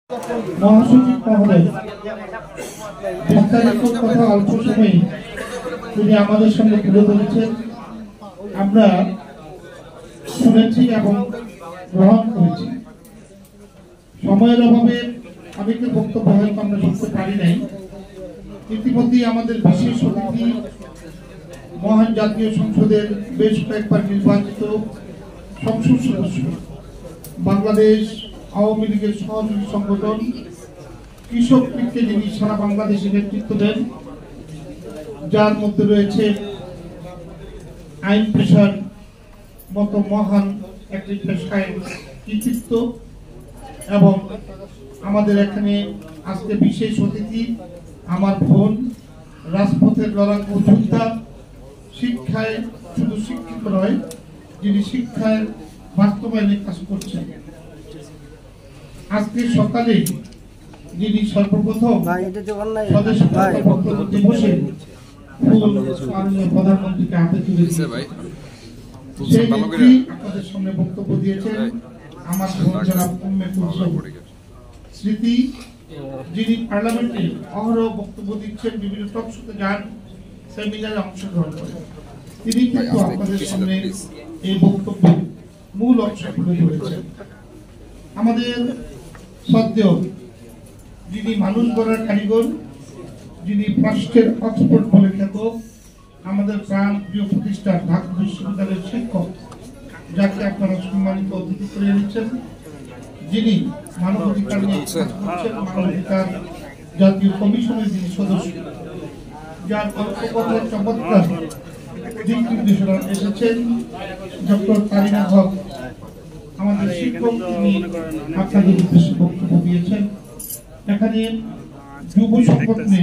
মহাসচিব মহোদয় বিস্তারিত কথা অল্প সময়ে তিনি আমাদের সঙ্গে তুলে ধরেছেন, আমরা শুনেছি এবং গ্রহণ করেছি। সময়ের অভাবে আমি তো বক্তব্য হয়তো আমরা শুনতে পারি নাই। ইতিমধ্যেই আমাদের বিশেষ অতিথি মহান জাতীয় সংসদের বেশ কয়েকবার নির্বাচিত সংসদ সদস্য, বাংলাদেশ আওয়ামী লীগের সহযোগী সংগঠন কৃষক লীগকে যিনি সারা বাংলাদেশে নেতৃত্ব দেন, যার মধ্যে রয়েছে আইন পেশার মতো মহান একটি পেশায় কৃতিত্ব, এবং আমাদের এখানে আজকে বিশেষ অতিথি আমার বোন, রাজপথের লড়াকু যোদ্ধা, শিক্ষায় শুধু শিক্ষিত নয়, যিনি শিক্ষায় বাস্তবায়নে কাজ করছেন। আজকে সকালে যিনি সর্বপ্রথম দিবসে প্রধানমন্ত্রীকে হাতে তুলে সেই ব্যক্তি আপনাদের সামনে বক্তব্য দিয়েছেন আমার জনাব উম্মে কুলসুম স্মৃতি, যিনি পার্লামেন্টে অহরহ বক্তব্য দিচ্ছেন, বিভিন্ন টক শোতে যান, সেমিনারে অংশগ্রহণ করেন। তিনি কিন্তু আপনাদের সামনে এই বক্তব্যের মূল অংশ তুলে ধরেছেন। আমাদের শ্রদ্ধেয় যিনি মানুষ গড়ার কারিগর, যিনি রাষ্ট্রের অক্সফোর্ড বলে খ্যাত, আমাদের প্রাণ প্রিয় প্রতিষ্ঠান ঢাকা বিশ্ববিদ্যালয়ের শিক্ষক, যাকে আপনারা সম্মানিত অতিথি করে এনেছেন, যিনি মানবাধিকার নিয়ে কাজ করছেন, মানবাধিকার জাতীয় কমিশনের যিনি সদস্য, যার অল্পপথের চমৎকার দিক নির্দেশনা এসেছেন, ডক্টর তারিনা হক আমাদের শিক্ষক, তিনি আপনাদের উদ্দেশ্যে বক্তব্য দিয়েছেন। এখানে যুব সংগঠনে